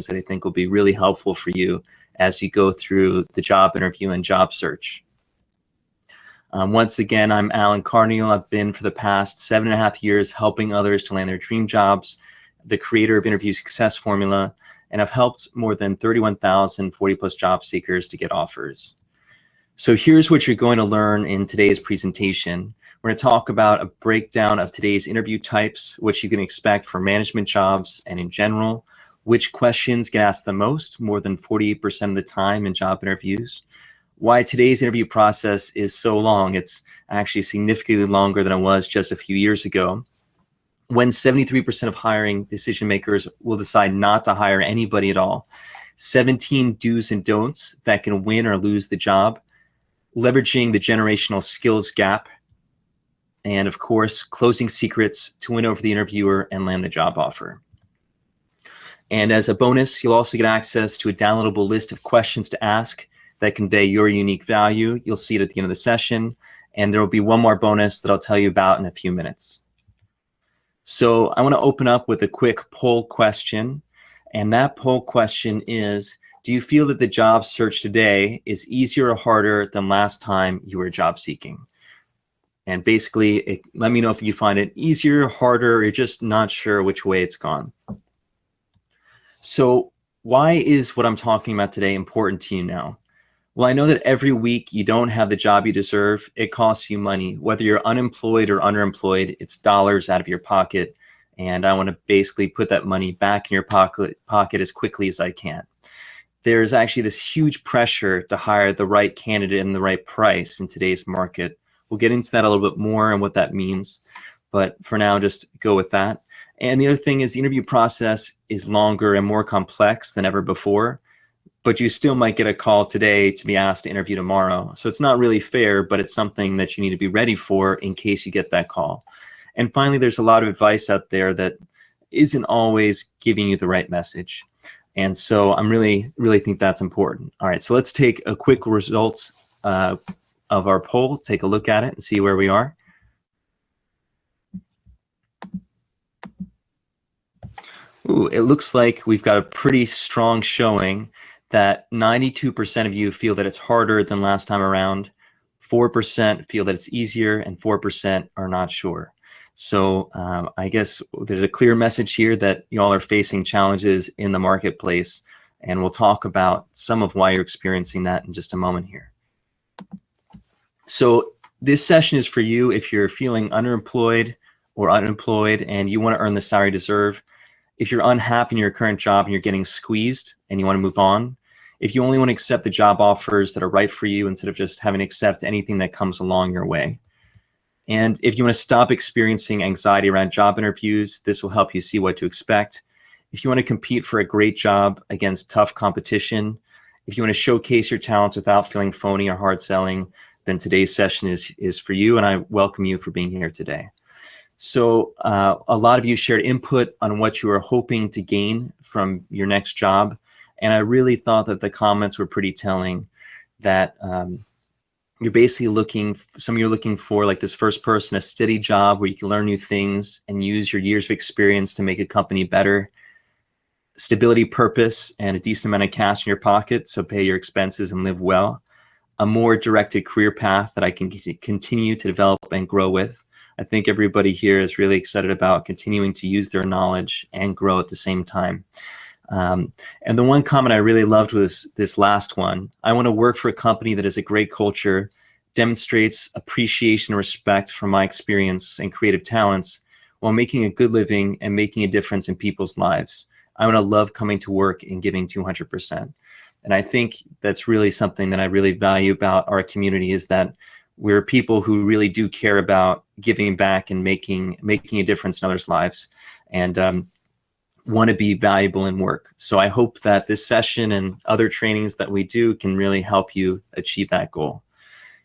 that I think will be really helpful for you as you go through the job interview and job search. Once again, I'm Alan Carneal. I've been for the past 7.5 years helping others to land their dream jobs, the creator of Interview Success Formula, and I've helped more than 31,000 40+ job seekers to get offers. So here's what you're going to learn in today's presentation. We're going to talk about a breakdown of today's interview types, what you can expect for management jobs and in general, which questions get asked the most, more than 48% of the time in job interviews, why today's interview process is so long. It's actually significantly longer than it was just a few years ago. When 73% of hiring decision makers will decide not to hire anybody at all, 17 do's and don'ts that can win or lose the job, leveraging the generational skills gap, and of course, closing secrets to win over the interviewer and land the job offer. And as a bonus, you'll also get access to a downloadable list of questions to ask that convey your unique value. You'll see it at the end of the session, and there will be one more bonus that I'll tell you about in a few minutes. So I want to open up with a quick poll question, and that poll question is, do you feel that the job search today is easier or harder than last time you were job seeking? And basically, let me know if you find it easier, harder, or you're just not sure which way it's gone. So why is what I'm talking about today important to you now? Well, I know that every week you don't have the job you deserve. It costs you money. Whether you're unemployed or underemployed, it's dollars out of your pocket. And I want to basically put that money back in your pocket as quickly as I can. There's actually this huge pressure to hire the right candidate and the right price in today's market. We'll get into that a little bit more and what that means. But for now, just go with that. And the other thing is the interview process is longer and more complex than ever before. But you still might get a call today to be asked to interview tomorrow. So it's not really fair, but it's something that you need to be ready for in case you get that call. And finally, there's a lot of advice out there that isn't always giving you the right message. And so I'm really think that's important. All right, so let's take a quick results of our poll, take a look at it and see where we are. Ooh, it looks like we've got a pretty strong showing that 92% of you feel that it's harder than last time around, 4% feel that it's easier, and 4% are not sure. So I guess there's a clear message here that y'all are facing challenges in the marketplace, and we'll talk about some of why you're experiencing that in just a moment here. So this session is for you if you're feeling underemployed or unemployed and you want to earn the salary you deserve. If you're unhappy in your current job and you're getting squeezed and you want to move on, if you only want to accept the job offers that are right for you instead of just having to accept anything that comes along your way. And if you want to stop experiencing anxiety around job interviews, this will help you see what to expect. If you want to compete for a great job against tough competition, if you want to showcase your talents without feeling phony or hard selling, then today's session is for you, and I welcome you for being here today. So a lot of you shared input on what you were hoping to gain from your next job. And I really thought that the comments were pretty telling that you're basically some of you are looking for, like this first person, a steady job where you can learn new things and use your years of experience to make a company better, stability, purpose, and a decent amount of cash in your pocket, so pay your expenses and live well, a more directed career path that I can continue to develop and grow with. I think everybody here is really excited about continuing to use their knowledge and grow at the same time. And the one comment I really loved was this last one. I want to work for a company that has a great culture, demonstrates appreciation and respect for my experience and creative talents while making a good living and making a difference in people's lives. I want to love coming to work and giving 200%. And I think that's really something that I really value about our community, is that we're people who really do care about giving back and making a difference in others' lives. And want to be valuable in work. So I hope that this session and other trainings that we do can really help you achieve that goal.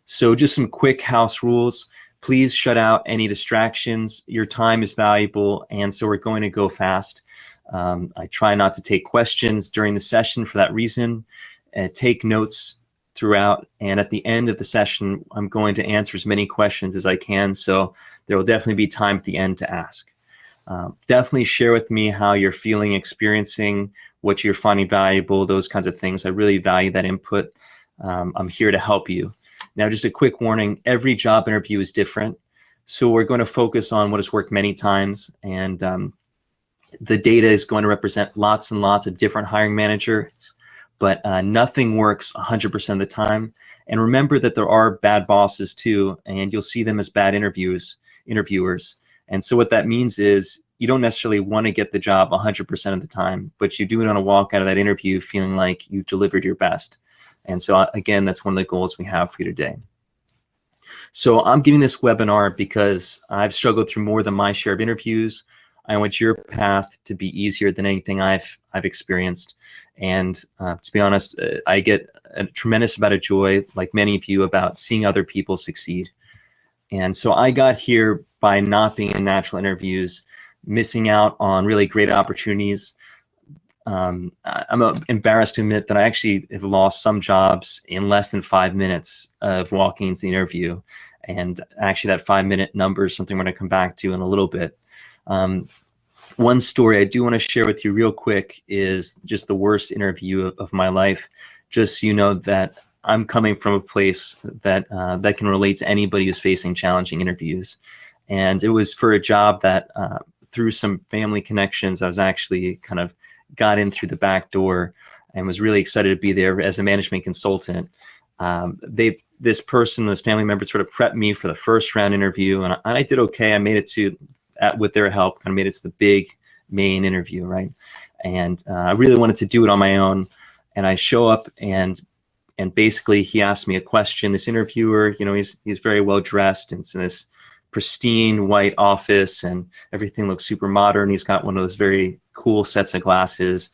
So just some quick house rules. Please shut out any distractions. Your time is valuable, and so we're going to go fast. I try not to take questions during the session for that reason. Take notes throughout, and at the end of the session, I'm going to answer as many questions as I can, so there will definitely be time at the end to ask. Definitely share with me how you're feeling, experiencing what you're finding valuable, those kinds of things. I really value that input. I'm here to help you. Now, just a quick warning, every job interview is different. So we're going to focus on what has worked many times, and the data is going to represent lots and lots of different hiring managers, but nothing works 100% of the time. And remember that there are bad bosses too, and you'll see them as bad interviewers. And so what that means is you don't necessarily want to get the job 100% of the time, but you do want to walk out of that interview feeling like you've delivered your best. And so again, that's one of the goals we have for you today. So I'm giving this webinar because I've struggled through more than my share of interviews. I want your path to be easier than anything I've experienced. And to be honest, I get a tremendous amount of joy, like many of you, about seeing other people succeed. And so I got here by not being in natural interviews, missing out on really great opportunities. I'm embarrassed to admit that I actually have lost some jobs in less than 5 minutes of walking into the interview. And actually that 5-minute number is something we're going to come back to in a little bit. One story I do want to share with you real quick is just the worst interview of my life. Just so you know that I'm coming from a place that that can relate to anybody who's facing challenging interviews. And it was for a job that through some family connections, I was actually kind of got in through the back door and was really excited to be there as a management consultant. This family member sort of prepped me for the first round interview, and I did okay. I made it to, with their help, kind of made it to the big main interview, right? And I really wanted to do it on my own. And I show up, and basically he asked me a question. This interviewer, you know, he's very well dressed, and it's in this pristine white office, and everything looks super modern. He's got one of those very cool sets of glasses.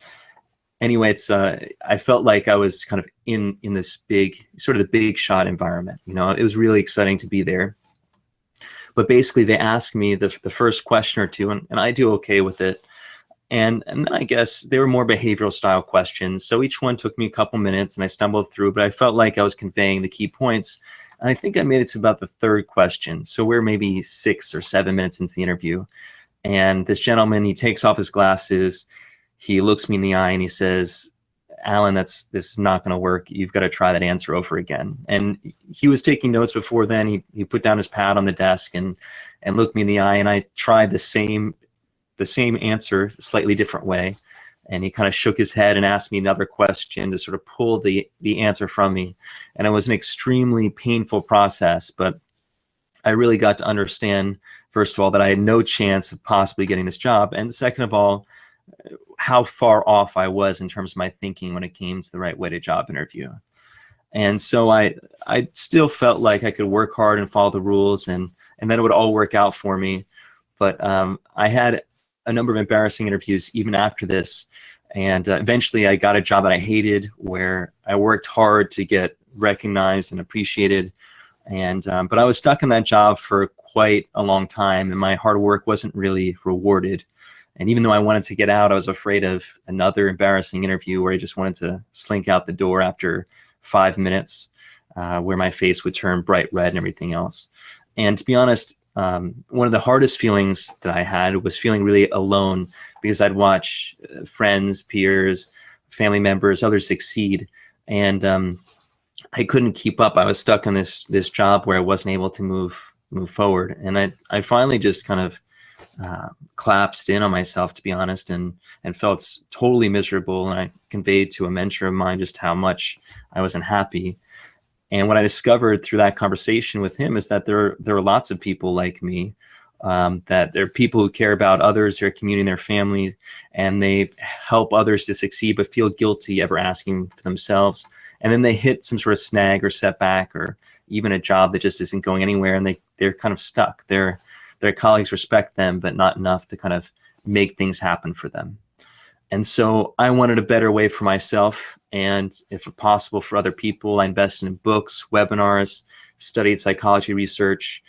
Anyway, it's I felt like I was kind of in this big, sort of the big shot environment. You know, it was really exciting to be there. But basically, they asked me the first question or two, and I do okay with it. And then I guess they were more behavioral style questions. So each one took me a couple minutes, and I stumbled through, but I felt like I was conveying the key points. And I think I made it to about the third question. So we're maybe 6 or 7 minutes into the interview. And this gentleman, he takes off his glasses, he looks me in the eye, and he says, "Alan, this is not going to work. You've got to try that answer over again." And he was taking notes before then. He put down his pad on the desk and looked me in the eye, and I tried the same answer, slightly different way. And he kind of shook his head and asked me another question to sort of pull the answer from me. And it was an extremely painful process, but I really got to understand, first of all, that I had no chance of possibly getting this job. And second of all, how far off I was in terms of my thinking when it came to the right way to job interview. And so I still felt like I could work hard and follow the rules, and then it would all work out for me. But I had a number of embarrassing interviews even after this. And eventually I got a job that I hated, where I worked hard to get recognized and appreciated. And but I was stuck in that job for quite a long time, and my hard work wasn't really rewarded. And even though I wanted to get out, I was afraid of another embarrassing interview where I just wanted to slink out the door after 5 minutes, where my face would turn bright red and everything else. And to be honest, one of the hardest feelings that I had was feeling really alone, because I'd watch friends, peers, family members, others succeed, and I couldn't keep up. I was stuck in this job where I wasn't able to move forward, and I finally just kind of collapsed in on myself, to be honest, and felt totally miserable. And I conveyed to a mentor of mine just how much I wasn't happy. And what I discovered through that conversation with him is that there are lots of people like me, that there are people who care about others, their community, their family, and they help others to succeed, but feel guilty ever asking for themselves. And then they hit some sort of snag or setback, or even a job that just isn't going anywhere, and they're kind of stuck. Their colleagues respect them, but not enough to kind of make things happen for them. And so I wanted a better way for myself, and if possible for other people. I invested in books, webinars, studied psychology research.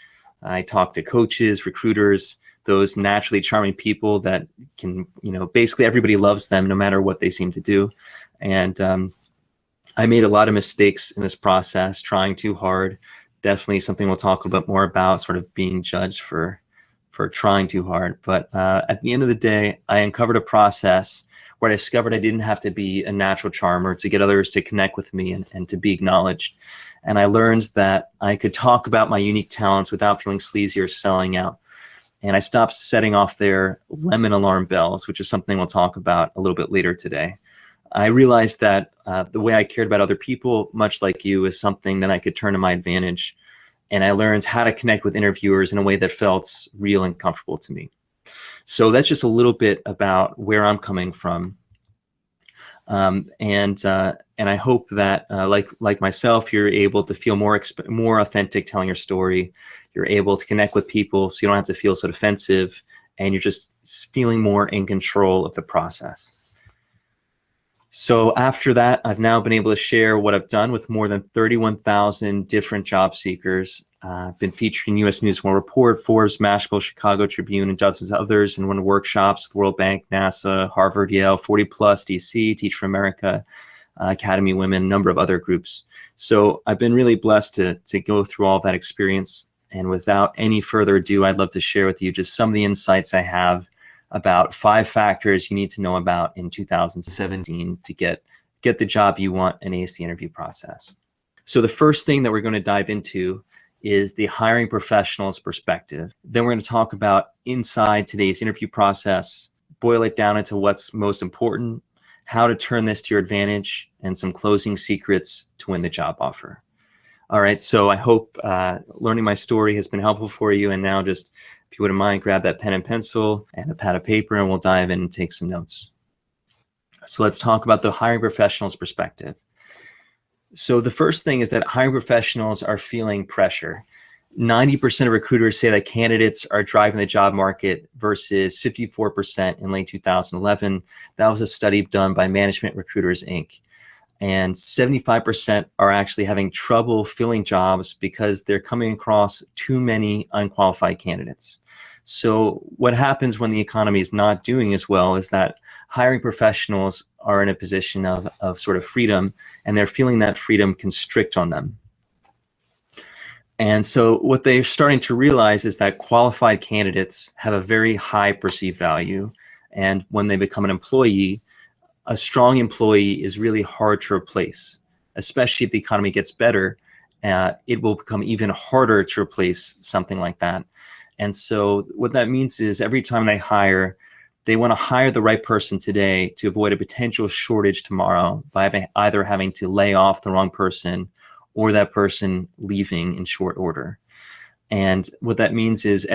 I talked to coaches, recruiters, those naturally charming people that can, basically everybody loves them no matter what they seem to do. And I made a lot of mistakes in this process, trying too hard. Definitely something we'll talk a little bit more about, sort of being judged for trying too hard. But at the end of the day, I uncovered a process where I discovered I didn't have to be a natural charmer to get others to connect with me and to be acknowledged. And I learned that I could talk about my unique talents without feeling sleazy or selling out. And I stopped setting off their lemon alarm bells, which is something we'll talk about a little bit later today. I realized that the way I cared about other people, much like you, is something that I could turn to my advantage. And I learned how to connect with interviewers in a way that felt real and comfortable to me. So that's just a little bit about where I'm coming from. And I hope that, like myself, you're able to feel more authentic telling your story. You're able to connect with people, so you don't have to feel so defensive, and you're just feeling more in control of the process. So after that, I've now been able to share what I've done with more than 31,000 different job seekers. I've been featured in U.S. News & World Report, Forbes, Mashable, Chicago Tribune, and dozens of others, and run workshops with World Bank, NASA, Harvard, Yale, 40 Plus, DC, Teach for America, Academy Women, a number of other groups. So I've been really blessed to go through all that experience. And without any further ado, I'd love to share with you just some of the insights I have about 5 factors you need to know about in 2017 to get the job you want and ace the interview process. So the first thing that we're going to dive into is the hiring professional's perspective. Then we're going to talk about inside today's interview process, boil it down into what's most important, how to turn this to your advantage, and some closing secrets to win the job offer. All right, so I hope learning my story has been helpful for you. And now just, if you wouldn't mind, grab that pen and pencil and a pad of paper, and we'll dive in and take some notes. So let's talk about the hiring professional's perspective. So the first thing is that hiring professionals are feeling pressure. 90% of recruiters say that candidates are driving the job market versus 54% in late 2011. That was a study done by Management Recruiters, Inc. And 75% are actually having trouble filling jobs because they're coming across too many unqualified candidates. So what happens when the economy is not doing as well is that hiring professionals are in a position of sort of freedom, and they're feeling that freedom constrict on them. And so what they're starting to realize is that qualified candidates have a very high perceived value. And when they become an employee, a strong employee is really hard to replace, especially if the economy gets better. It will become even harder to replace something like that. And so what that means is every time they hire, they want to hire the right person today to avoid a potential shortage tomorrow by either having to lay off the wrong person or that person leaving in short order. And what that means is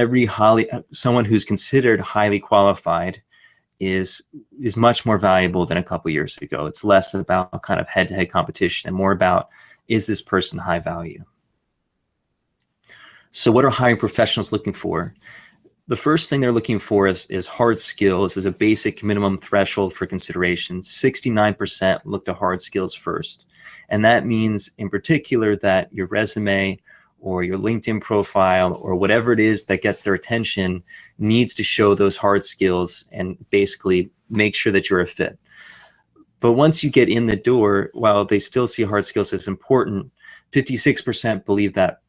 someone who's considered highly qualified is much more valuable than a couple years ago. It's less about kind of head-to-head competition and more about, is this person high value? So what are hiring professionals looking for? The first thing they're looking for is hard skills as a basic minimum threshold for consideration. 69% look to hard skills first. And that means in particular that your resume or your LinkedIn profile or whatever it is that gets their attention needs to show those hard skills and basically make sure that you're a fit. But once you get in the door, while they still see hard skills as important, 56% believe that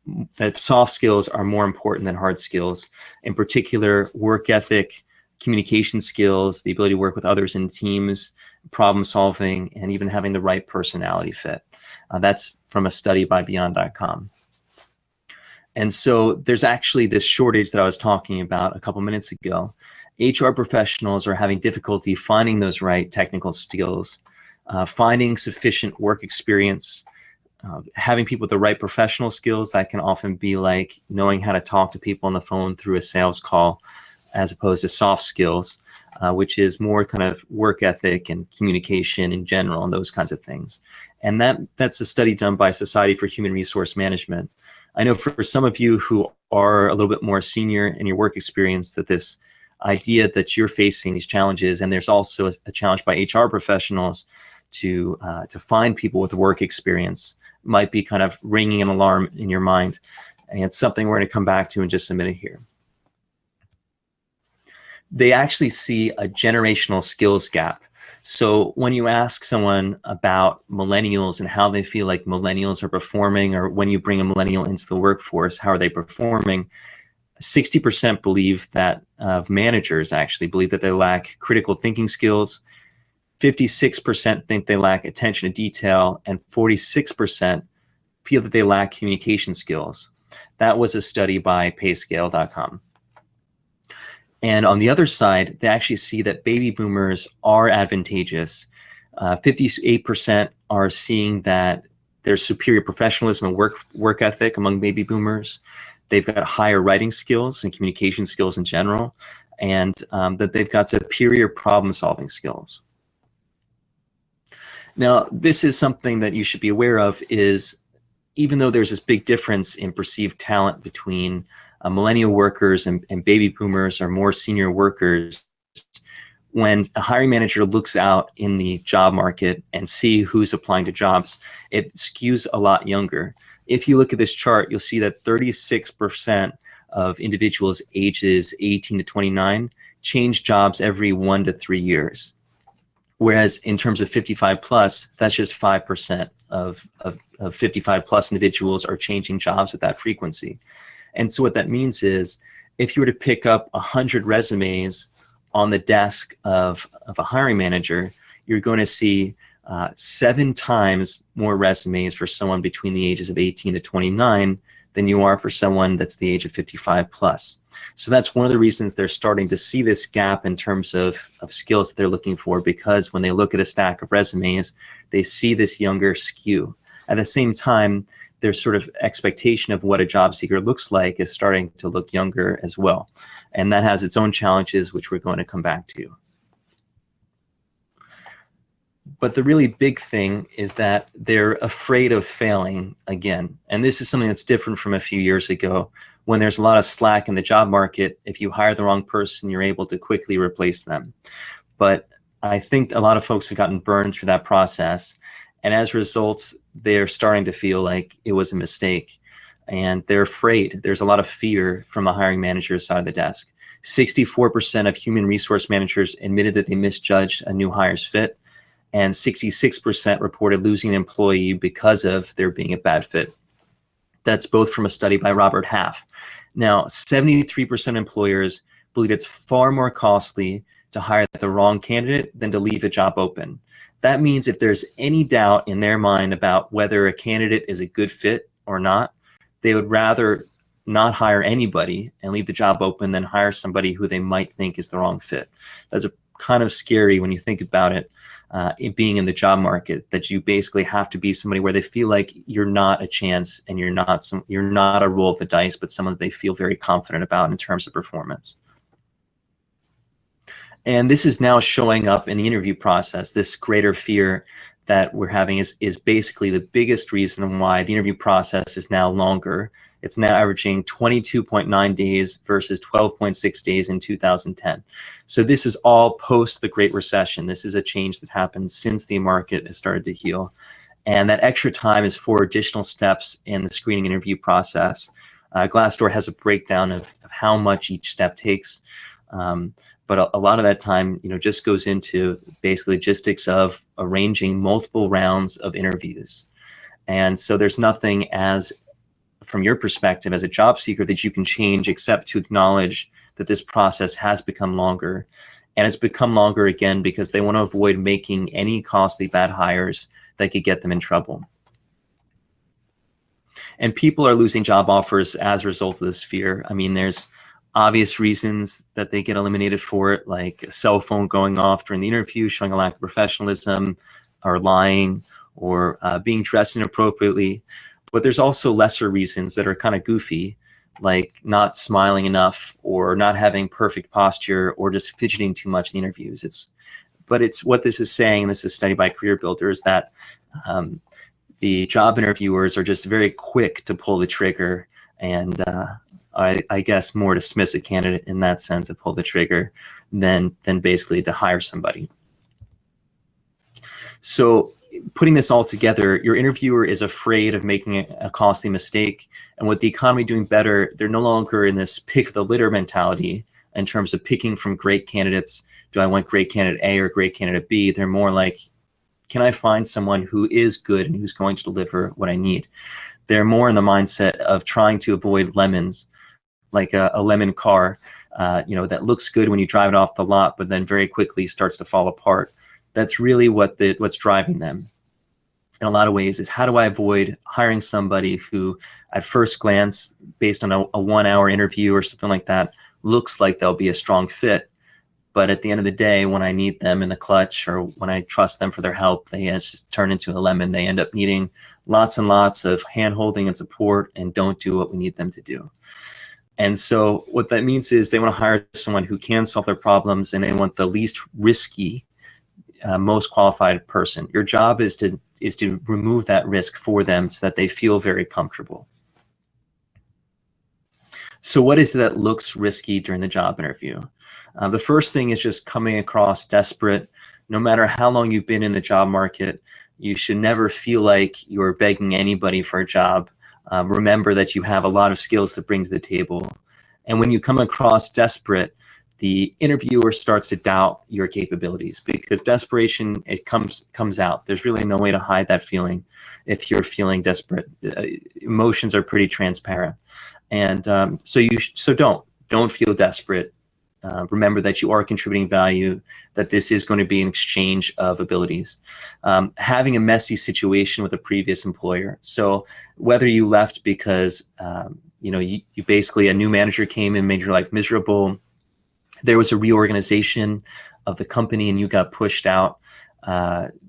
soft skills are more important than hard skills. In particular, work ethic, communication skills, the ability to work with others in teams, problem solving, and even having the right personality fit. That's from a study by Beyond.com. And so there's actually this shortage that I was talking about a couple minutes ago. HR professionals are having difficulty finding those right technical skills, finding sufficient work experience, having people with the right professional skills that can often be like knowing how to talk to people on the phone through a sales call, as opposed to soft skills, which is more kind of work ethic and communication in general and those kinds of things. And that's a study done by Society for Human Resource Management. I know for some of you who are a little bit more senior in your work experience, that this idea that you're facing these challenges, and there's also a challenge by HR professionals to find people with work experience, might be kind of ringing an alarm in your mind. And it's something we're going to come back to in just a minute here. They actually see a generational skills gap. So when you ask someone about millennials and how they feel like millennials are performing, or when you bring a millennial into the workforce, how are they performing? 60% believe that managers actually believe that they lack critical thinking skills. 56% think they lack attention to detail, and 46% feel that they lack communication skills. That was a study by payscale.com. And on the other side, they actually see that baby boomers are advantageous. 58% are seeing that there's superior professionalism and work ethic among baby boomers. They've got higher writing skills and communication skills in general, and that they've got superior problem-solving skills. Now, this is something that you should be aware of, is even though there's this big difference in perceived talent between millennial workers and baby boomers or more senior workers, when a hiring manager looks out in the job market and see who's applying to jobs, it skews a lot younger. If you look at this chart, you'll see that 36% of individuals ages 18 to 29 change jobs every 1 to 3 years. Whereas in terms of 55 plus, that's just 5% of 55 plus individuals are changing jobs with that frequency. And so what that means is, if you were to pick up 100 resumes on the desk of a hiring manager, you're going to see 7 times more resumes for someone between the ages of 18 to 29 than you are for someone that's the age of 55 plus. So that's one of the reasons they're starting to see this gap in terms of skills that they're looking for, because when they look at a stack of resumes, they see this younger skew. At the same time, their sort of expectation of what a job seeker looks like is starting to look younger as well. And that has its own challenges, which we're going to come back to. But the really big thing is that they're afraid of failing again. And this is something that's different from a few years ago, when there's a lot of slack in the job market. If you hire the wrong person, you're able to quickly replace them. But I think a lot of folks have gotten burned through that process. And as a result, they're starting to feel like it was a mistake. And they're afraid. There's a lot of fear from a hiring manager's side of the desk. 64% of human resource managers admitted that they misjudged a new hire's fit, and 66% reported losing an employee because of there being a bad fit. That's both from a study by Robert Half. Now, 73% of employers believe it's far more costly to hire the wrong candidate than to leave a job open. That means if there's any doubt in their mind about whether a candidate is a good fit or not, they would rather not hire anybody and leave the job open than hire somebody who they might think is the wrong fit. That's kind of scary when you think about it, being in the job market, that you basically have to be somebody where they feel like you're not a chance and you're not a roll of the dice, but someone that they feel very confident about in terms of performance. And this is now showing up in the interview process. This greater fear that we're having is basically the biggest reason why the interview process is now longer. It's now averaging 22.9 days versus 12.6 days in 2010. So this is all post the Great Recession. This is a change that happened since the market has started to heal. And that extra time is for additional steps in the screening interview process. Glassdoor has a breakdown of how much each step takes. But a lot of that time, just goes into basically logistics of arranging multiple rounds of interviews. And so there's nothing from your perspective as a job seeker that you can change except to acknowledge that this process has become longer. And it's become longer again because they want to avoid making any costly bad hires that could get them in trouble. And people are losing job offers as a result of this fear. I mean, there's obvious reasons that they get eliminated for it, like a cell phone going off during the interview, showing a lack of professionalism, or lying, or being dressed inappropriately. But there's also lesser reasons that are kind of goofy, like not smiling enough, or not having perfect posture, or just fidgeting too much in interviews. But what this is saying, and this is studied by CareerBuilder, is that the job interviewers are just very quick to pull the trigger, and I guess more dismiss a candidate in that sense, to pull the trigger, than basically to hire somebody. So putting this all together, your interviewer is afraid of making a costly mistake. And with the economy doing better, they're no longer in this pick the litter mentality in terms of picking from great candidates. Do I want great candidate A or great candidate B? They're more like, can I find someone who is good and who's going to deliver what I need? They're more in the mindset of trying to avoid lemons, like a lemon car, that looks good when you drive it off the lot, but then very quickly starts to fall apart. That's really what's driving them in a lot of ways, is how do I avoid hiring somebody who at first glance, based on a 1-hour interview or something like that, looks like they'll be a strong fit. But at the end of the day, when I need them in the clutch or when I trust them for their help, they just turn into a lemon. They end up needing lots and lots of hand-holding and support and don't do what we need them to do. And so what that means is they want to hire someone who can solve their problems, and they want the least risky, most qualified person. Your job is to remove that risk for them so that they feel very comfortable. So what is it that looks risky during the job interview? The first thing is just coming across desperate. No matter how long you've been in the job market, you should never feel like you're begging anybody for a job. Remember that you have a lot of skills to bring to the table. And when you come across desperate, the interviewer starts to doubt your capabilities, because desperation, it comes out. There's really no way to hide that feeling if you're feeling desperate. Emotions are pretty transparent. And so don't feel desperate. Remember that you are contributing value, that this is going to be an exchange of abilities. Having a messy situation with a previous employer. So whether you left because you basically, a new manager came and made your life miserable, there was a reorganization of the company and you got pushed out.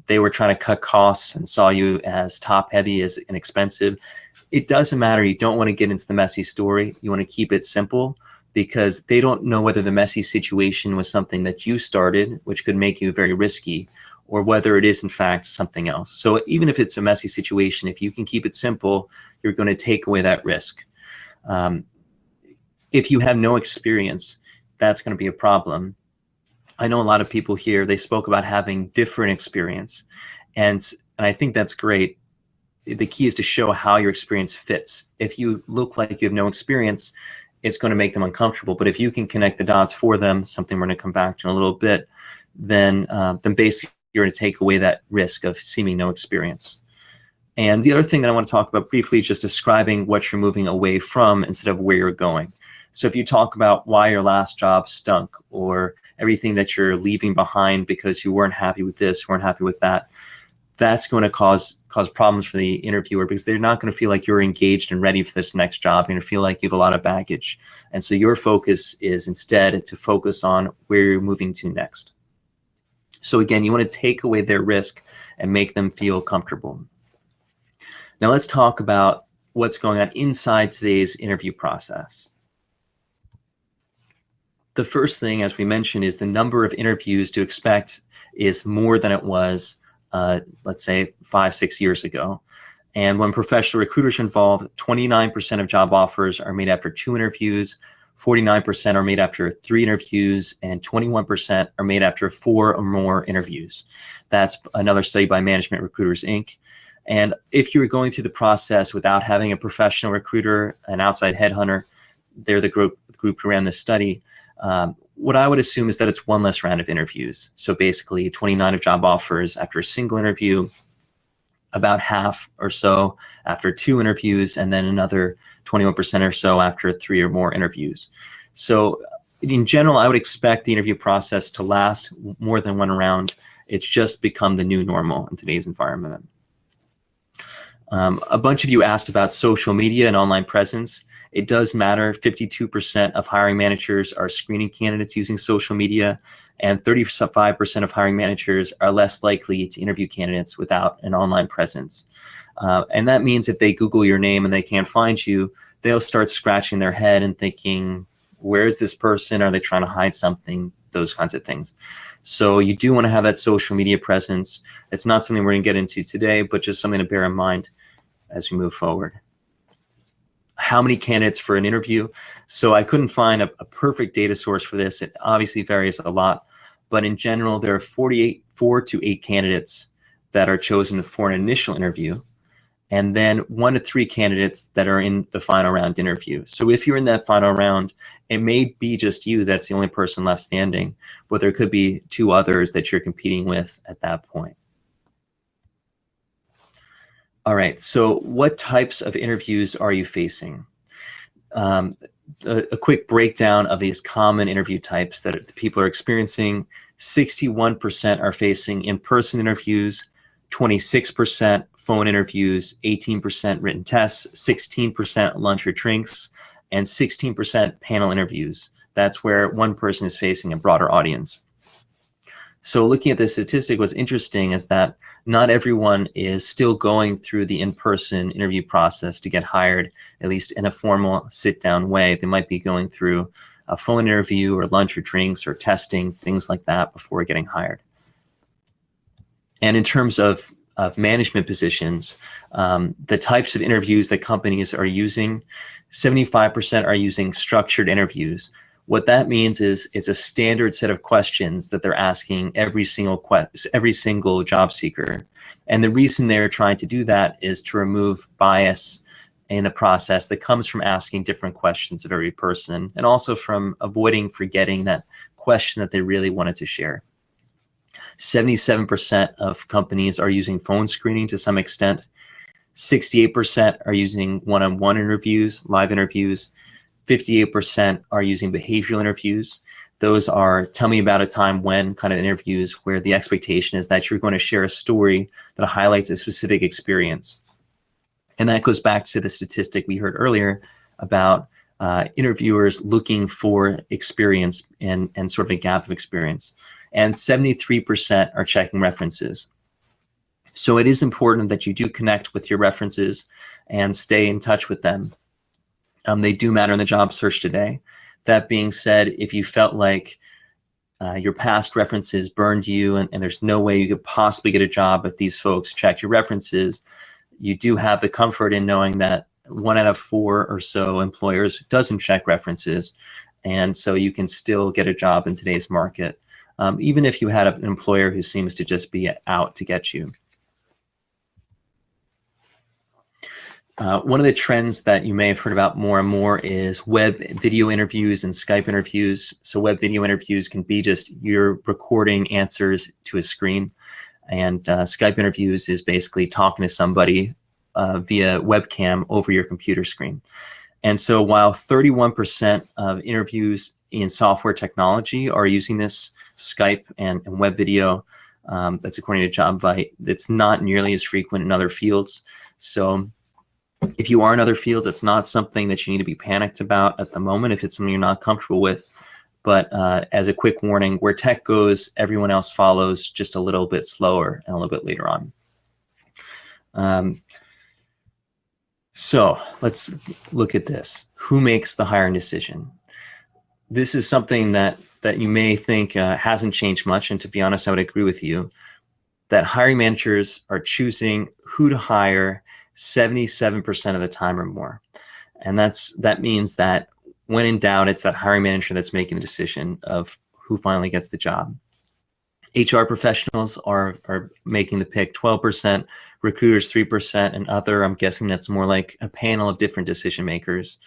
They were trying to cut costs and saw you as top heavy, as inexpensive. It doesn't matter. You don't want to get into the messy story. You want to keep it simple, because they don't know whether the messy situation was something that you started, which could make you very risky, or whether it is in fact something else. So even if it's a messy situation, if you can keep it simple, you're going to take away that risk. If you have no experience, that's going to be a problem. I know a lot of people here, they spoke about having different experience, and I think that's great. The key is to show how your experience fits. If you look like you have no experience, it's going to make them uncomfortable. But if you can connect the dots for them, something we're going to come back to in a little bit, then basically you're going to take away that risk of seeming no experience. And the other thing that I want to talk about briefly is just describing what you're moving away from instead of where you're going. So if you talk about why your last job stunk, or everything that you're leaving behind because you weren't happy with this, weren't happy with that, that's going to cause problems for the interviewer, because they're not going to feel like you're engaged and ready for this next job. You're going to feel like you have a lot of baggage. And so your focus is instead to focus on where you're moving to next. So again, you want to take away their risk and make them feel comfortable. Now let's talk about what's going on inside today's interview process. The first thing, as we mentioned, is the number of interviews to expect is more than it was let's say 5-6 years ago. And when professional recruiters are involved, 29% of job offers are made after 2 interviews, 49% are made after 3 interviews, and 21% are made after 4 or more interviews. That's another study by Management Recruiters, Inc. And if you're going through the process without having a professional recruiter, an outside headhunter, they're the group who ran this study, what I would assume is that it's 1 less round of interviews. So basically 29 of job offers after a single interview, about half or so after 2 interviews, and then another 21% or so after 3 or more interviews. So in general, I would expect the interview process to last more than 1 round. It's just become the new normal in today's environment. A bunch of you asked about social media and online presence. It does matter. 52% of hiring managers are screening candidates using social media, and 35% of hiring managers are less likely to interview candidates without an online presence. And that means if they Google your name and they can't find you, they'll start scratching their head and thinking, where's this person? Are they trying to hide something? Those kinds of things. So you do want to have that social media presence. It's not something we're going to get into today, but just something to bear in mind as we move forward. How many candidates for an interview? So I couldn't find a perfect data source for this. It obviously varies a lot, but in general, there are 4 to 8 candidates that are chosen for an initial interview, and then 1 to 3 candidates that are in the final round interview. So if you're in that final round, it may be just you that's the only person left standing, but there could be 2 others that you're competing with at that point. All right, so what types of interviews are you facing? A quick breakdown of these common interview types that people are experiencing. 61% are facing in-person interviews, 26% phone interviews, 18% written tests, 16% lunch or drinks, and 16% panel interviews. That's where one person is facing a broader audience. So looking at this statistic, what's interesting is that not everyone is still going through the in-person interview process to get hired, at least in a formal sit-down way. They might be going through a phone interview or lunch or drinks or testing, things like that before getting hired. And in terms of management positions, the types of interviews that companies are using, 75% are using structured interviews. What that means is it's a standard set of questions that they're asking every single job seeker. And the reason they're trying to do that is to remove bias in the process that comes from asking different questions of every person, and also from avoiding forgetting that question that they really wanted to share. 77% of companies are using phone screening to some extent. 68% are using one-on-one interviews, live interviews. 58% are using behavioral interviews. Those are tell me about a time when kind of interviews where the expectation is that you're going to share a story that highlights a specific experience. And that goes back to the statistic we heard earlier about interviewers looking for experience and sort of a gap of experience. And 73% are checking references. So it is important that you do connect with your references and stay in touch with them. They do matter in the job search today. That being said, if you felt like your past references burned you and there's no way you could possibly get a job if these folks checked your references, you do have the comfort in knowing that 1 out of 4 or so employers doesn't check references. And so you can still get a job in today's market, even if you had an employer who seems to just be out to get you. One of the trends that you may have heard about more and more is web video interviews and Skype interviews. So web video interviews can be just you're recording answers to a screen, and Skype interviews is basically talking to somebody via webcam over your computer screen. And so while 31% of interviews in software technology are using this Skype and web video, that's according to JobVite, it's not nearly as frequent in other fields. So if you are in other fields, it's not something that you need to be panicked about at the moment if it's something you're not comfortable with. But as a quick warning, where tech goes, everyone else follows, just a little bit slower and a little bit later on. So let's look at this. Who makes the hiring decision? This is something that you may think hasn't changed much, and to be honest, I would agree with you, that hiring managers are choosing who to hire 77% of the time or more. And that means that when in doubt, it's that hiring manager that's making the decision of who finally gets the job. HR professionals are making the pick 12%, recruiters 3%, and other, I'm guessing that's more like a panel of different decision makers.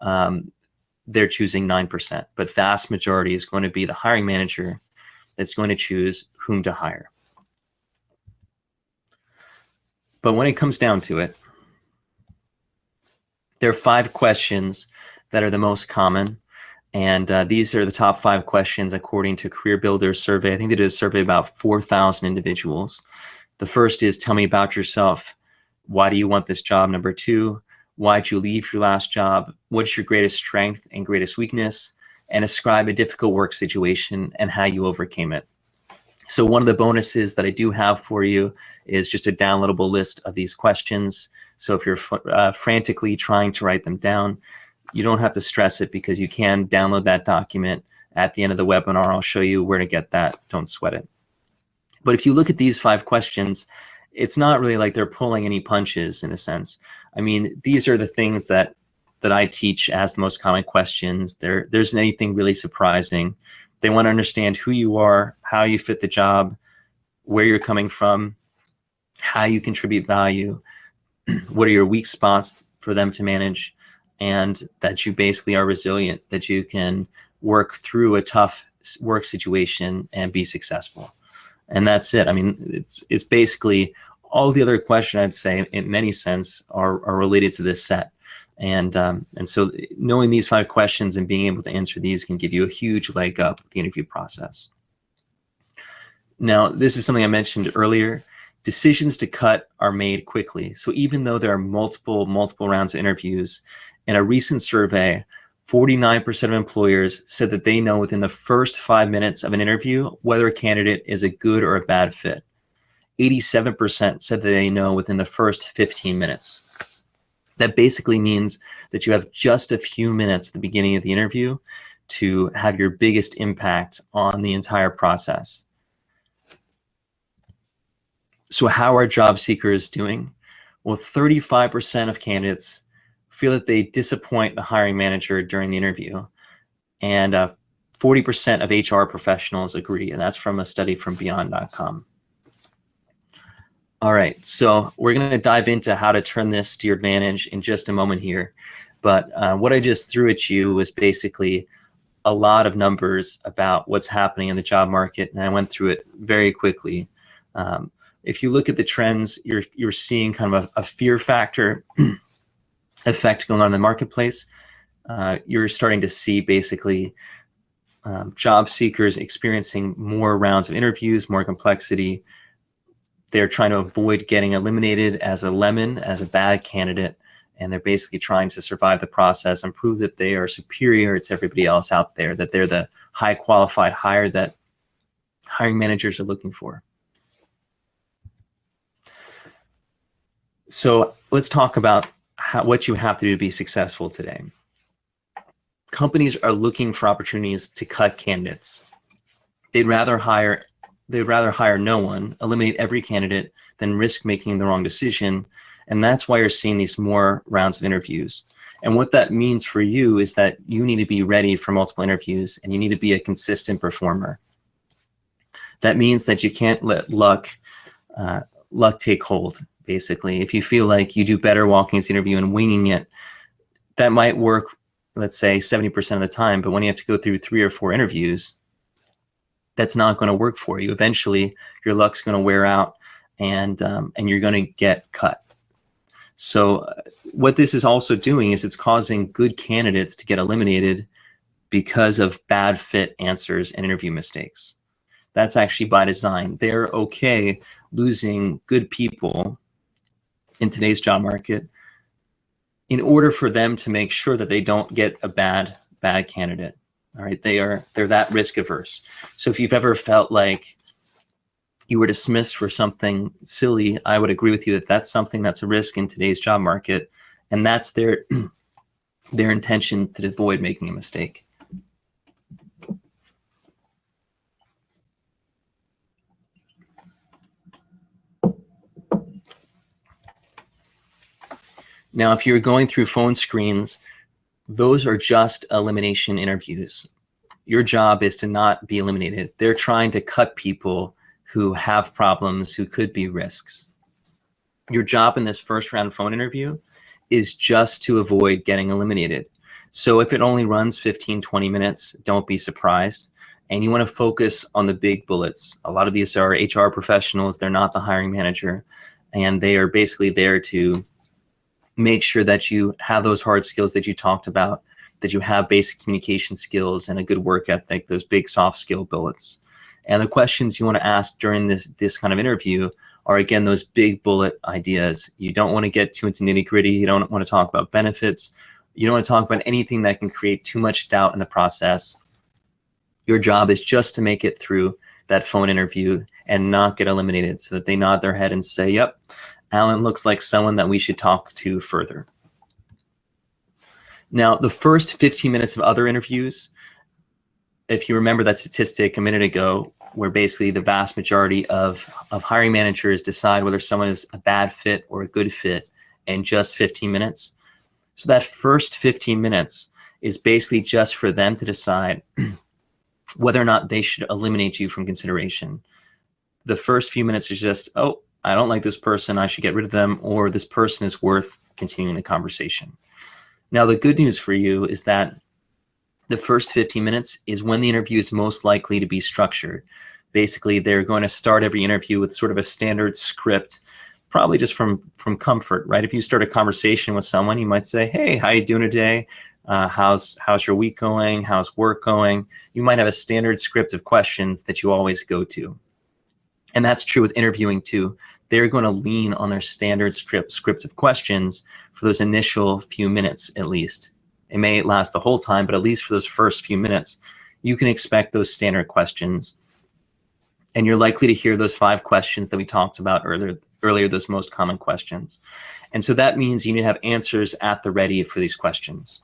They're choosing 9%, but vast majority is going to be the hiring manager that's going to choose whom to hire. But when it comes down to it, there are 5 questions that are the most common. And these are the top 5 questions according to CareerBuilder's survey. I think they did a survey about 4,000 individuals. The first is, tell me about yourself. Why do you want this job? Number 2, why'd you leave your last job? What's your greatest strength and greatest weakness? And describe a difficult work situation and how you overcame it. So one of the bonuses that I do have for you is just a downloadable list of these questions. So if you're frantically trying to write them down, you don't have to stress it because you can download that document at the end of the webinar. I'll show you where to get that. Don't sweat it. But if you look at these 5 questions, it's not really like they're pulling any punches in a sense. I mean, these are the things that I teach as the most common questions. There isn't anything really surprising. They want to understand who you are, how you fit the job, where you're coming from, how you contribute value, what are your weak spots for them to manage, and that you basically are resilient, that you can work through a tough work situation and be successful. And that's it. I mean, it's basically all the other questions, I'd say, in many sense, are related to this set. And so knowing these 5 questions and being able to answer these can give you a huge leg up with the interview process. Now, this is something I mentioned earlier. Decisions to cut are made quickly. So even though there are multiple rounds of interviews, in a recent survey, 49% of employers said that they know within the first 5 minutes of an interview whether a candidate is a good or a bad fit. 87% said that they know within the first 15 minutes. That basically means that you have just a few minutes at the beginning of the interview to have your biggest impact on the entire process. So how are job seekers doing? Well, 35% of candidates feel that they disappoint the hiring manager during the interview, and 40% of HR professionals agree, and that's from a study from Beyond.com. All right, so we're going to dive into how to turn this to your advantage in just a moment here. But what I just threw at you was basically a lot of numbers about what's happening in the job market, and I went through it very quickly. If you look at the trends, you're seeing kind of a fear factor effect going on in the marketplace. You're starting to see basically job seekers experiencing more rounds of interviews, more complexity. They're trying to avoid getting eliminated as a lemon, as a bad candidate, and they're basically trying to survive the process and prove that they are superior to everybody else out there, that they're the high qualified hire that hiring managers are looking for. So let's talk about what you have to do to be successful today. Companies are looking for opportunities to cut candidates. They'd rather hire no one, eliminate every candidate, than risk making the wrong decision. And that's why you're seeing these more rounds of interviews. And what that means for you is that you need to be ready for multiple interviews, and you need to be a consistent performer. That means that you can't let luck take hold, basically. If you feel like you do better walking into the interview and winging it, that might work, let's say 70% of the time, but when you have to go through 3 or 4 interviews, that's not going to work for you. Eventually, your luck's going to wear out, and you're going to get cut. So what this is also doing is it's causing good candidates to get eliminated because of bad fit answers and interview mistakes. That's actually by design. They're okay losing good people in today's job market in order for them to make sure that they don't get a bad candidate. All right, they're that risk averse. So if you've ever felt like you were dismissed for something silly, I would agree with you that that's something that's a risk in today's job market, and that's their intention to avoid making a mistake. Now, if you're going through phone screens, those are just elimination interviews. Your job is to not be eliminated. They're trying to cut people who have problems, who could be risks. Your job in this first round phone interview is just to avoid getting eliminated. So if it only runs 15, 20 minutes, don't be surprised. And you want to focus on the big bullets. A lot of these are HR professionals. They're not the hiring manager. And they are basically there to make sure that you have those hard skills that you talked about, that you have basic communication skills and a good work ethic, those big soft skill bullets. And the questions you want to ask during this kind of interview are, again, those big bullet ideas. You don't want to get too into nitty gritty. You don't want to talk about benefits. You don't want to talk about anything that can create too much doubt in the process. Your job is just to make it through that phone interview and not get eliminated, so that they nod their head and say, yep, Alan looks like someone that we should talk to further. Now, the first 15 minutes of other interviews, if you remember that statistic a minute ago, where basically the vast majority of hiring managers decide whether someone is a bad fit or a good fit in just 15 minutes. So that first 15 minutes is basically just for them to decide whether or not they should eliminate you from consideration. The first few minutes is just, oh, I don't like this person, I should get rid of them, or this person is worth continuing the conversation. Now, the good news for you is that the first 15 minutes is when the interview is most likely to be structured. Basically, they're going to start every interview with sort of a standard script, probably just from comfort, right? If you start a conversation with someone, you might say, hey, how you doing today? How's your week going? How's work going? You might have a standard script of questions that you always go to. And that's true with interviewing too. They're going to lean on their standard script of questions for those initial few minutes at least. It may last the whole time, but at least for those first few minutes, you can expect those standard questions. And you're likely to hear those 5 questions that we talked about earlier, those most common questions. And so that means you need to have answers at the ready for these questions.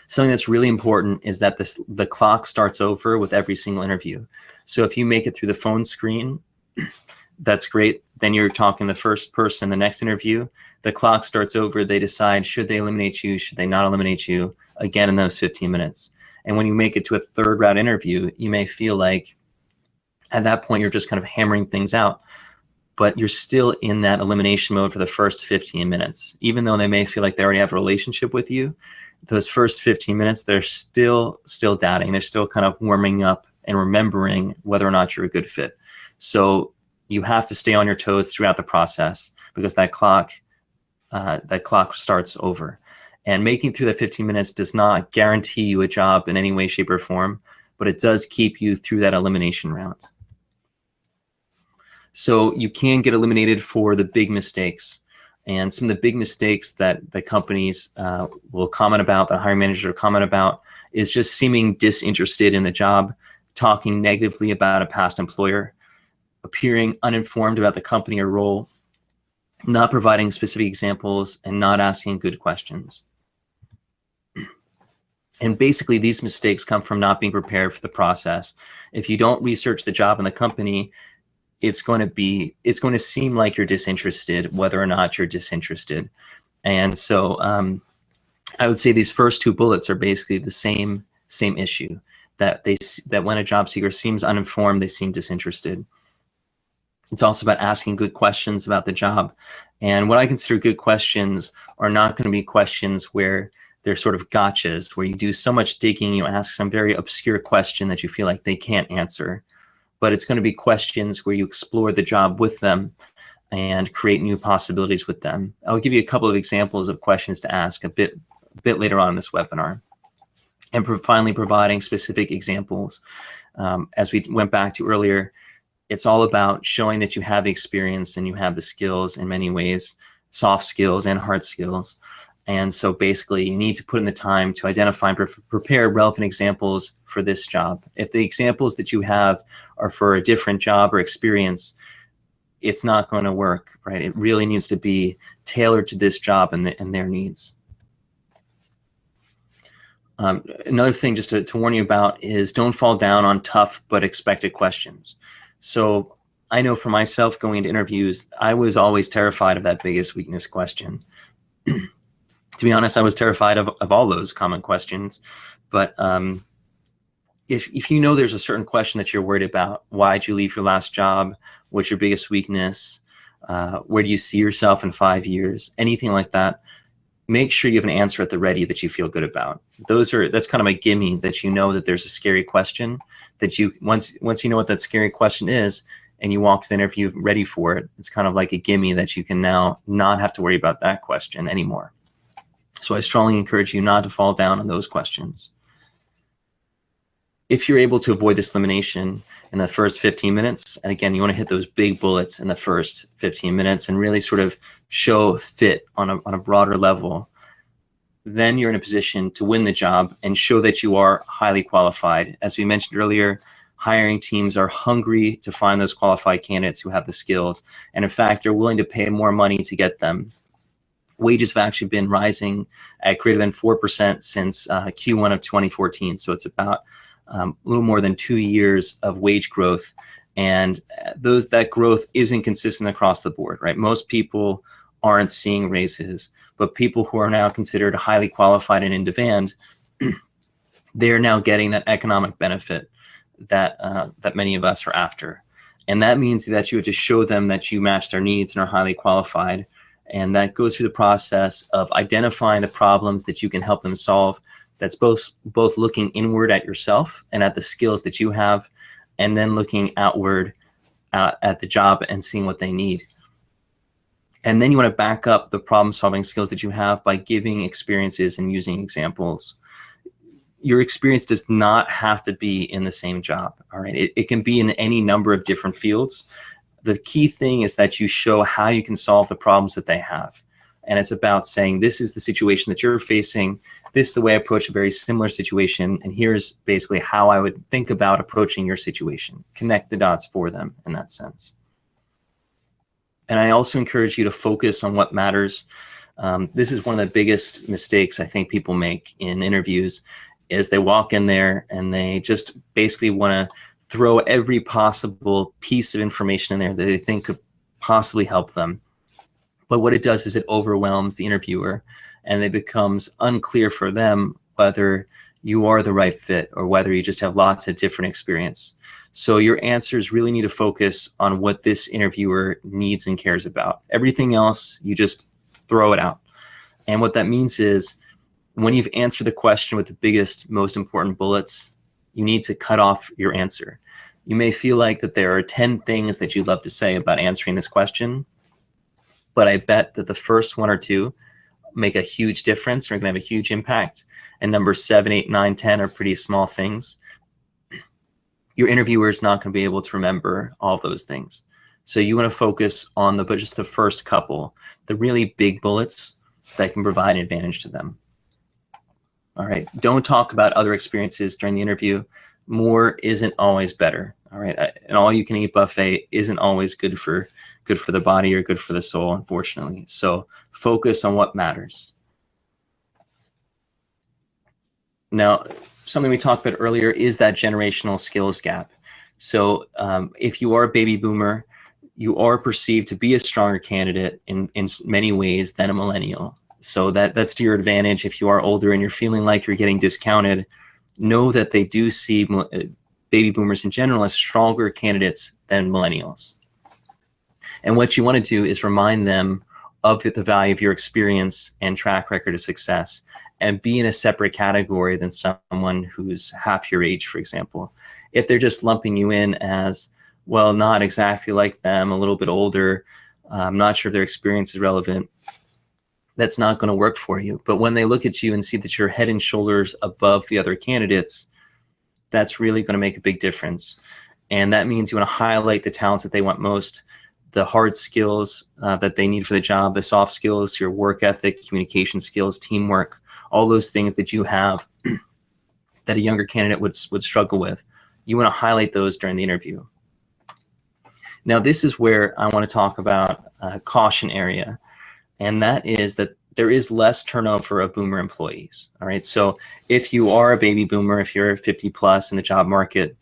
Something that's really important is that the clock starts over with every single interview. So if you make it through the phone screen, that's great. Then you're talking to the first person, the next interview, the clock starts over. They decide, should they eliminate you? Should they not eliminate you? Again, in those 15 minutes. And when you make it to a 3rd round interview, you may feel like at that point, you're just kind of hammering things out, but you're still in that elimination mode for the first 15 minutes. Even though they may feel like they already have a relationship with you, those first 15 minutes, they're still doubting. They're still kind of warming up and remembering whether or not you're a good fit. So you have to stay on your toes throughout the process because that clock starts over. And making through the 15 minutes does not guarantee you a job in any way, shape, or form, but it does keep you through that elimination round. So you can get eliminated for the big mistakes. And some of the big mistakes that the companies will comment about, the hiring managers will comment about, is just seeming disinterested in the job, talking negatively about a past employer, appearing uninformed about the company or role, not providing specific examples, and not asking good questions. And basically, these mistakes come from not being prepared for the process. If you don't research the job and the company, it's going to seem like you're disinterested, whether or not you're disinterested. And so I would say these first 2 bullets are basically the same issue, that when a job seeker seems uninformed, they seem disinterested. It's also about asking good questions about the job. And what I consider good questions are not going to be questions where they're sort of gotchas, where you do so much digging, you ask some very obscure question that you feel like they can't answer. But it's going to be questions where you explore the job with them and create new possibilities with them. I'll give you a couple of examples of questions to ask a bit later on in this webinar. And finally, providing specific examples. As we went back to earlier, it's all about showing that you have the experience and you have the skills in many ways, soft skills and hard skills. And so basically, you need to put in the time to identify and prepare relevant examples for this job. If the examples that you have are for a different job or experience, it's not going to work, right? It really needs to be tailored to this job and their needs. Another thing just to warn you about is don't fall down on tough but expected questions. So I know for myself going into interviews, I was always terrified of that biggest weakness question. To be honest, I was terrified of all those common questions. But if you know there's a certain question that you're worried about, why'd you leave your last job? What's your biggest weakness? Where do you see yourself in 5 years? Anything like that, make sure you have an answer at the ready that you feel good about. That's kind of a gimme, that you know that there's a scary question, that you once you know what that scary question is and you walk to the interview ready for it, it's kind of like a gimme that you can now not have to worry about that question anymore. So I strongly encourage you not to fall down on those questions. If you're able to avoid this elimination in the first 15 minutes, and again, you want to hit those big bullets in the first 15 minutes and really sort of show fit on a broader level, then you're in a position to win the job and show that you are highly qualified. As we mentioned earlier, hiring teams are hungry to find those qualified candidates who have the skills. And in fact, they're willing to pay more money to get them. Wages have actually been rising at greater than 4% since Q1 of 2014. So it's about a little more than 2 years of wage growth. And that growth isn't consistent across the board, right? Most people aren't seeing raises, but people who are now considered highly qualified and in demand, they're now getting that economic benefit that many of us are after. And that means that you have to show them that you match their needs and are highly qualified. And that goes through the process of identifying the problems that you can help them solve. That's both looking inward at yourself and at the skills that you have, and then looking outward at the job and seeing what they need. And then you want to back up the problem-solving skills that you have by giving experiences and using examples. your experience does not have to be in the same job. All right. It can be in any number of different fields. The key thing is that you show how you can solve the problems that they have. And it's about saying, this is the situation that you're facing. This is the way I approach a very similar situation. And here's basically how I would think about approaching your situation. Connect the dots for them in that sense. And I also encourage you to focus on what matters. This is one of the biggest mistakes I think people make in interviews, is they walk in there and they just basically want to throw every possible piece of information in there that they think could possibly help them. But what it does is it overwhelms the interviewer, and it becomes unclear for them whether you are the right fit or whether you just have lots of different experience. So your answers really need to focus on what this interviewer needs and cares about. Everything else, you just throw it out. And what that means is, when you've answered the question with the biggest, most important bullets, you need to cut off your answer. You may feel like that there are 10 things that you'd love to say about answering this question, but I bet that the first one or two make a huge difference or are going to have a huge impact. And numbers 7, 8, 9, 10 are pretty small things. Your interviewer is not going to be able to remember all of those things. So you want to focus on just the first couple, the really big bullets that can provide an advantage to them. All right. Don't talk about other experiences during the interview. More isn't always better. All right. An all-you-can-eat buffet isn't always good for the body or good for the soul, unfortunately. So focus on what matters. Now, something we talked about earlier is that generational skills gap. So if you are a baby boomer, you are perceived to be a stronger candidate in many ways than a millennial. So that's to your advantage. If you are older and you're feeling like you're getting discounted, know that they do see baby boomers in general as stronger candidates than millennials. And what you want to do is remind them of the value of your experience and track record of success, and be in a separate category than someone who's half your age, for example. If they're just lumping you in as, well, not exactly like them, a little bit older, I'm not sure if their experience is relevant, that's not going to work for you. But when they look at you and see that you're head and shoulders above the other candidates, that's really going to make a big difference. And that means you want to highlight the talents that they want most, the hard skills that they need for the job, the soft skills, your work ethic, communication skills, teamwork, all those things that you have that a younger candidate would struggle with. You want to highlight those during the interview. Now, this is where I want to talk about a caution area. And that is that there is less turnover of boomer employees. All right. So if you are a baby boomer, if you're 50 plus in the job market,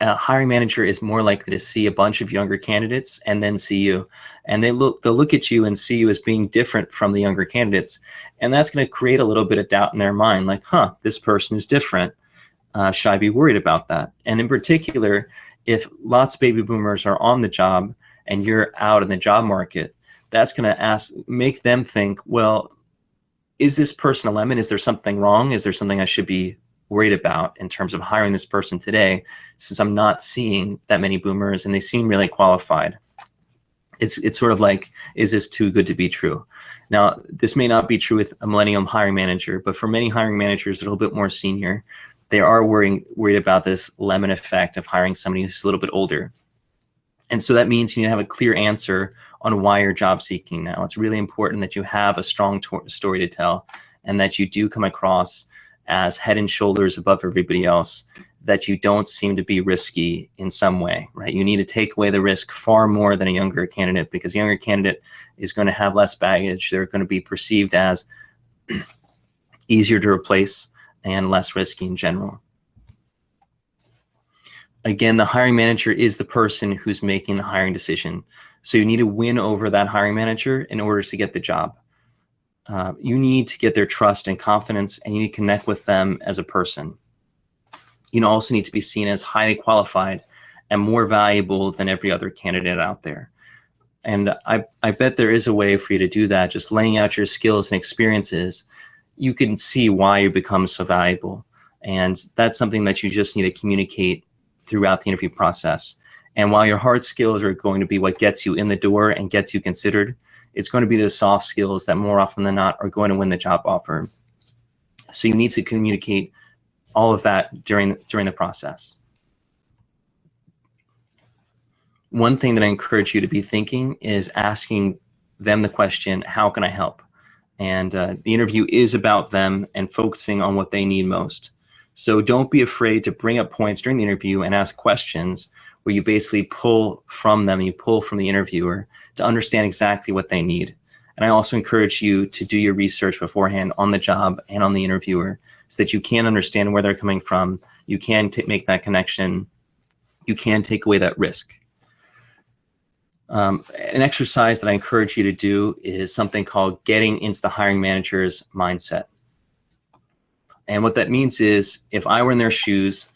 a hiring manager is more likely to see a bunch of younger candidates and then see you. And they'll look at you and see you as being different from the younger candidates. And that's going to create a little bit of doubt in their mind, like, this person is different. Should I be worried about that? And in particular, if lots of baby boomers are on the job and you're out in the job market, that's going to make them think, well, is this person a lemon? Is there something wrong? Is there something I should be worried about in terms of hiring this person today, since I'm not seeing that many boomers and they seem really qualified? It's sort of like, is this too good to be true? Now, this may not be true with a millennial hiring manager, but for many hiring managers that are a little bit more senior, they are worried about this lemon effect of hiring somebody who's a little bit older. And so that means you need to have a clear answer on why you're job seeking now. It's really important that you have a strong story to tell, and that you do come across as head and shoulders above everybody else, that you don't seem to be risky in some way, right? You need to take away the risk far more than a younger candidate, because a younger candidate is going to have less baggage. They're going to be perceived as easier to replace and less risky in general. Again, the hiring manager is the person who's making the hiring decision. So you need to win over that hiring manager in order to get the job. You need to get their trust and confidence, and you need to connect with them as a person. You also need to be seen as highly qualified and more valuable than every other candidate out there. And I bet there is a way for you to do that. Just laying out your skills and experiences, you can see why you become so valuable. And that's something that you just need to communicate throughout the interview process. And while your hard skills are going to be what gets you in the door and gets you considered, it's going to be those soft skills that more often than not are going to win the job offer. So you need to communicate all of that during the process. One thing that I encourage you to be thinking is asking them the question, how can I help? And the interview is about them and focusing on what they need most. So don't be afraid to bring up points during the interview and ask questions where you basically pull from them, you pull from the interviewer to understand exactly what they need. And I also encourage you to do your research beforehand on the job and on the interviewer so that you can understand where they're coming from. You can make that connection. You can take away that risk. An exercise that I encourage you to do is something called getting into the hiring manager's mindset. And what that means is, if I were in their shoes,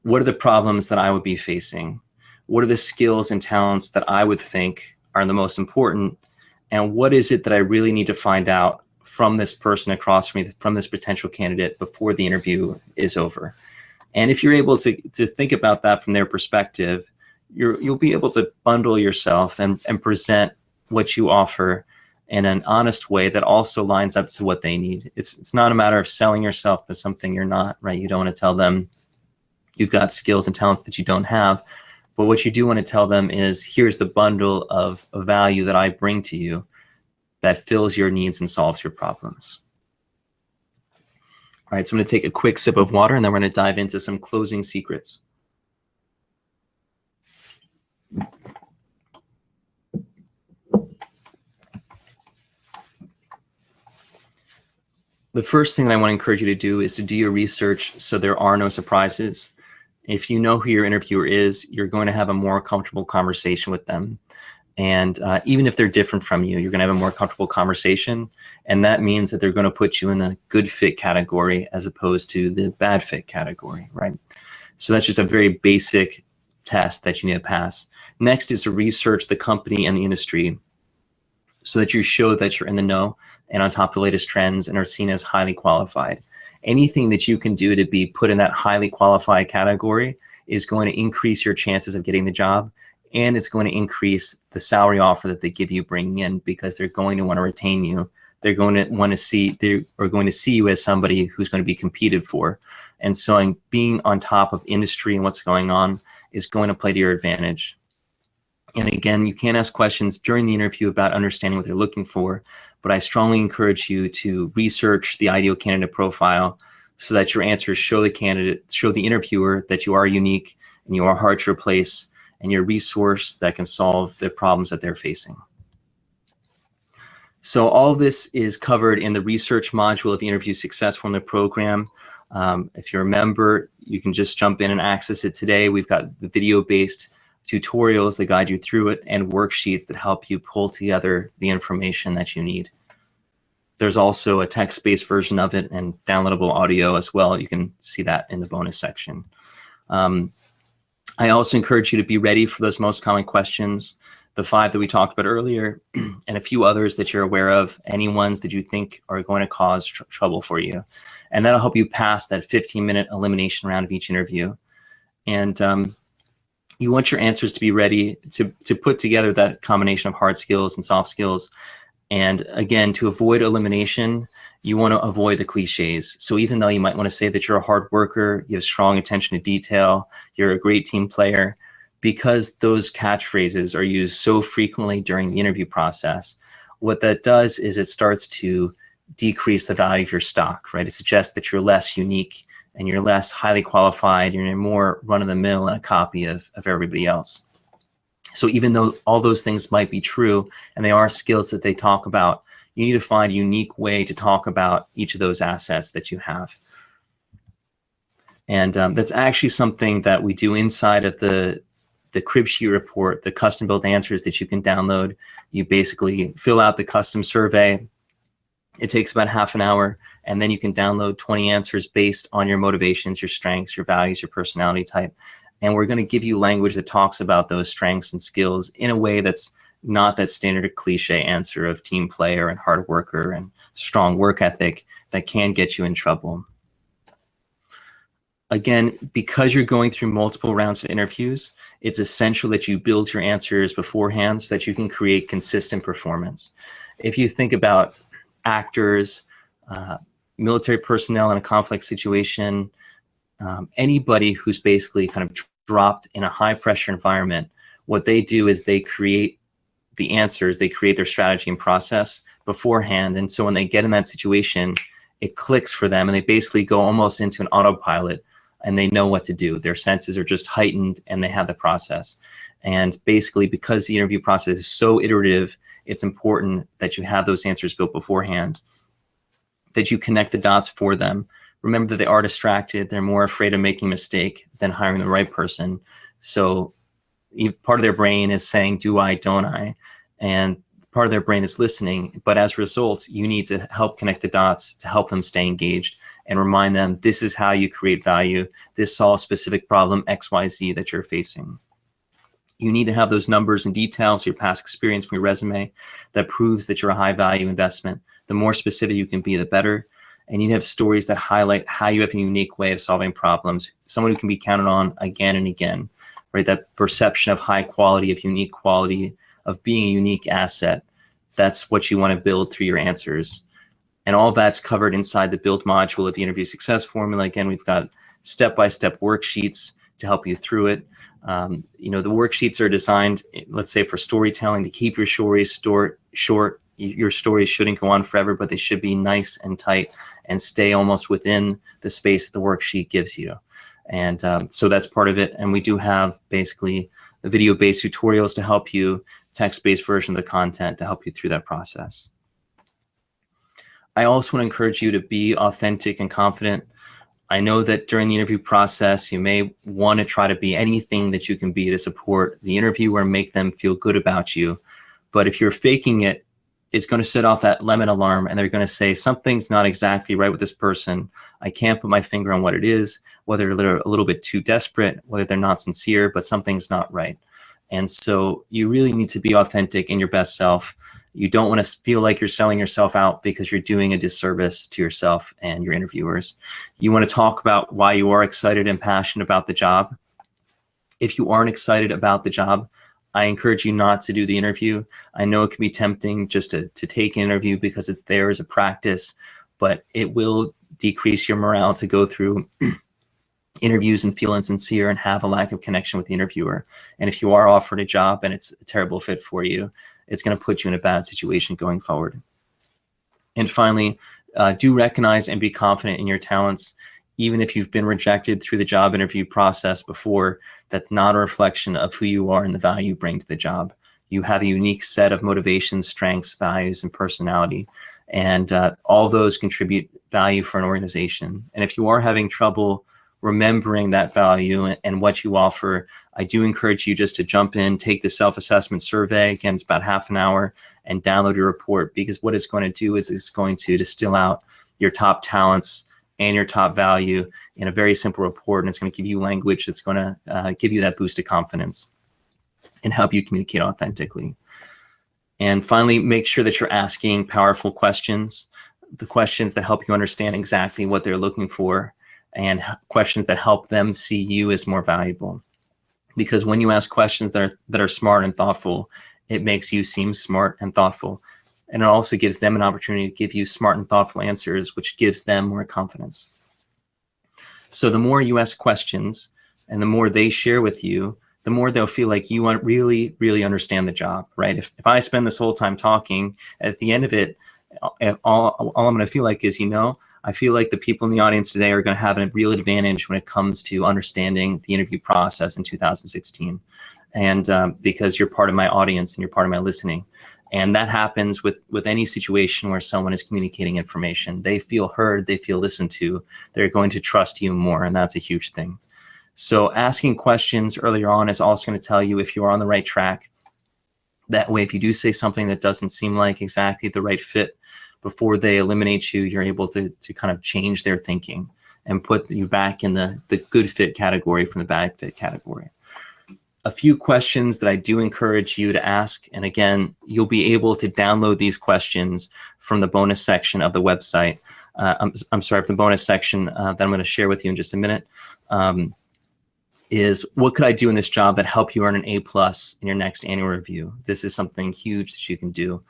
what are the problems that I would be facing? What are the skills and talents that I would think are the most important? And what is it that I really need to find out from this person across from me, from this potential candidate, before the interview is over? And if you're able to think about that from their perspective, you'll be able to bundle yourself and present what you offer in an honest way that also lines up to what they need. It's not a matter of selling yourself as something you're not, right? You don't want to tell them you've got skills and talents that you don't have. But what you do want to tell them is, here's the bundle of value that I bring to you that fills your needs and solves your problems. All right, so I'm going to take a quick sip of water, and then we're going to dive into some closing secrets. The first thing that I want to encourage you to do is to do your research so there are no surprises. If you know who your interviewer is, you're going to have a more comfortable conversation with them. And even if they're different from you, you're going to have a more comfortable conversation. And that means that they're going to put you in the good fit category as opposed to the bad fit category, right? So that's just a very basic test that you need to pass. Next is to research the company and the industry so that you show that you're in the know and on top of the latest trends and are seen as highly qualified. Anything that you can do to be put in that highly qualified category is going to increase your chances of getting the job, and it's going to increase the salary offer that they give you bringing in, because they're going to want to retain you. They're going to want to see you as somebody who's going to be competed for. And so being on top of industry and what's going on is going to play to your advantage. And again, you can ask questions during the interview about understanding what they're looking for, but I strongly encourage you to research the ideal candidate profile so that your answers show the interviewer that you are unique and you are hard to replace, and you're a resource that can solve the problems that they're facing. So all of this is covered in the research module of the Interview Success Formula program. If you're a member, you can just jump in and access it today. We've got the video-based tutorials that guide you through it and worksheets that help you pull together the information that you need. There's also a text-based version of it and downloadable audio as well. You can see that in the bonus section. I also encourage you to be ready for those most common questions, the 5 that we talked about earlier, and a few others that you're aware of, any ones that you think are going to cause trouble for you. And that'll help you pass that 15-minute elimination round of each interview. And you want your answers to be ready to put together that combination of hard skills and soft skills. And again, to avoid elimination, you want to avoid the cliches. So even though you might want to say that you're a hard worker, you have strong attention to detail, you're a great team player, because those catchphrases are used so frequently during the interview process, what that does is it starts to decrease the value of your stock, right? It suggests that you're less unique and you're less highly qualified, you're more run-of-the-mill and a copy of everybody else. So even though all those things might be true and they are skills that they talk about, you need to find a unique way to talk about each of those assets that you have. And that's actually something that we do inside of the crib sheet report, the custom built answers that you can download. You basically fill out the custom survey. It takes about half an hour, and then you can download 20 answers based on your motivations, your strengths, your values, your personality type. And we're going to give you language that talks about those strengths and skills in a way that's not that standard cliche answer of team player and hard worker and strong work ethic that can get you in trouble. Again, because you're going through multiple rounds of interviews, it's essential that you build your answers beforehand so that you can create consistent performance. If you think about actors, military personnel in a conflict situation, anybody who's basically kind of dropped in a high pressure environment, what they do is they create the answers, they create their strategy and process beforehand. And so when they get in that situation, it clicks for them and they basically go almost into an autopilot and they know what to do. Their senses are just heightened and they have the process. And basically, because the interview process is so iterative, it's important that you have those answers built beforehand, that you connect the dots for them. Remember that they are distracted. They're more afraid of making a mistake than hiring the right person. So part of their brain is saying, do I, don't I? And part of their brain is listening. But as a result, you need to help connect the dots to help them stay engaged and remind them, this is how you create value. This solves a specific problem, XYZ, that you're facing. You need to have those numbers and details, your past experience from your resume that proves that you're a high value investment. The more specific you can be, the better. And you need to have stories that highlight how you have a unique way of solving problems, someone who can be counted on again and again, right? That perception of high quality, of unique quality, of being a unique asset. That's what you want to build through your answers. And all that's covered inside the build module of the interview success formula. Again, we've got step-by-step worksheets to help you through it. The worksheets are designed, let's say, for storytelling, to keep your stories short. Your stories shouldn't go on forever, but they should be nice and tight and stay almost within the space that the worksheet gives you. And so that's part of it. And we do have basically the video-based tutorials to help you, text-based version of the content to help you through that process. I also want to encourage you to be authentic and confident. I know that during the interview process, you may want to try to be anything that you can be to support the interviewer and make them feel good about you. But if you're faking it, it's going to set off that lemon alarm and they're going to say, something's not exactly right with this person. I can't put my finger on what it is, whether they're a little bit too desperate, whether they're not sincere, but something's not right. And so you really need to be authentic in your best self. You don't want to feel like you're selling yourself out because you're doing a disservice to yourself and your interviewers. You want to talk about why you are excited and passionate about the job. If you aren't excited about the job, I encourage you not to do the interview. I know it can be tempting just to take an interview because it's there as a practice, but it will decrease your morale to go through interviews and feel insincere and have a lack of connection with the interviewer. And if you are offered a job and it's a terrible fit for you, it's going to put you in a bad situation going forward. And finally, do recognize and be confident in your talents. Even if you've been rejected through the job interview process before, that's not a reflection of who you are and the value you bring to the job. You have a unique set of motivations, strengths, values, and personality. And all those contribute value for an organization. And if you are having trouble remembering that value and what you offer, I do encourage you just to jump in, take the self-assessment survey. Again, it's about half an hour, and download your report, because what it's going to do is it's going to distill out your top talents and your top value in a very simple report. And it's going to give you language that's going to give you that boost of confidence and help you communicate authentically. And finally, make sure that you're asking powerful questions, the questions that help you understand exactly what they're looking for, and questions that help them see you as more valuable. Because when you ask questions that are smart and thoughtful, it makes you seem smart and thoughtful. And it also gives them an opportunity to give you smart and thoughtful answers, which gives them more confidence. So the more you ask questions and the more they share with you, the more they'll feel like you really, really understand the job, right? If I spend this whole time talking, at the end of it, all I'm going to feel like is, I feel like the people in the audience today are going to have a real advantage when it comes to understanding the interview process in 2016. And because you're part of my audience and you're part of my listening. And that happens with any situation where someone is communicating information. They feel heard, they feel listened to, they're going to trust you more, and that's a huge thing. So asking questions earlier on is also going to tell you if you are on the right track. That way, if you do say something that doesn't seem like exactly the right fit, before they eliminate you, you're able to kind of change their thinking and put you back in the good fit category from the bad fit category. A few questions that I do encourage you to ask, and again, you'll be able to download these questions from the bonus section of the website. I'm sorry, from the bonus section that I'm going to share with you in just a minute. Is what could I do in this job that help you earn an A+ in your next annual review? This is something huge that you can do.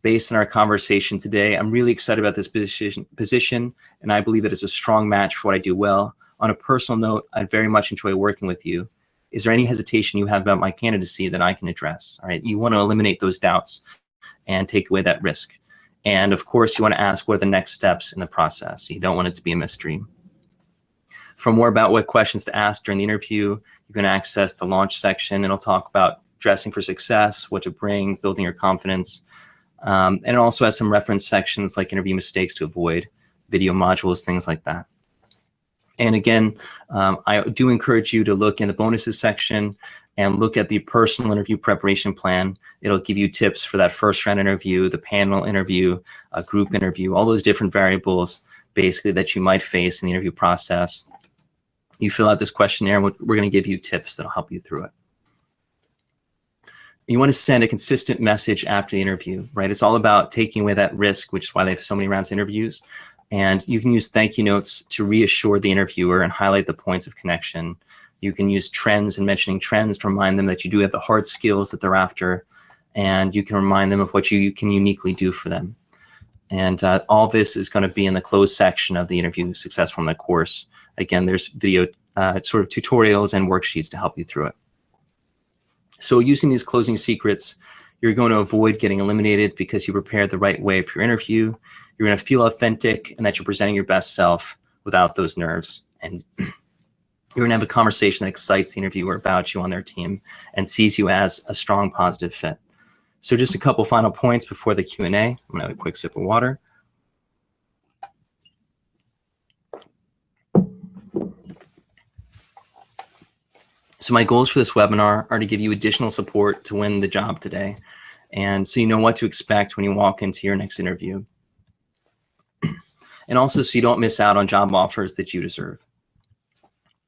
based on our conversation today, I'm really excited about this position, and I believe that it's a strong match for what I do well. On a personal note, I'd very much enjoy working with you. Is there any hesitation you have about my candidacy that I can address? All right, you want to eliminate those doubts and take away that risk. And of course, you want to ask what are the next steps in the process. You don't want it to be a mystery. For more about what questions to ask during the interview, you can access the launch section. It'll talk about dressing for success, what to bring, building your confidence. And it also has some reference sections like interview mistakes to avoid, video modules, things like that. And again, I do encourage you to look in the bonuses section and look at the personal interview preparation plan. It'll give you tips for that first round interview, the panel interview, a group interview, all those different variables basically that you might face in the interview process. You fill out this questionnaire, we're going to give you tips that'll help you through it. You want to send a consistent message after the interview, right? It's all about taking away that risk, which is why they have so many rounds of interviews. And you can use thank you notes to reassure the interviewer and highlight the points of connection. You can use trends and mentioning trends to remind them that you do have the hard skills that they're after, and you can remind them of what you can uniquely do for them. And all this is going to be in the closed section of the interview success formula course. Again, there's video sort of tutorials and worksheets to help you through it. So using these closing secrets, you're going to avoid getting eliminated because you prepared the right way for your interview. You're going to feel authentic and that you're presenting your best self without those nerves. And you're going to have a conversation that excites the interviewer about you on their team and sees you as a strong, positive fit. So just a couple final points before the Q&A. I'm going to have a quick sip of water. So my goals for this webinar are to give you additional support to win the job today. And so you know what to expect when you walk into your next interview. And also so you don't miss out on job offers that you deserve.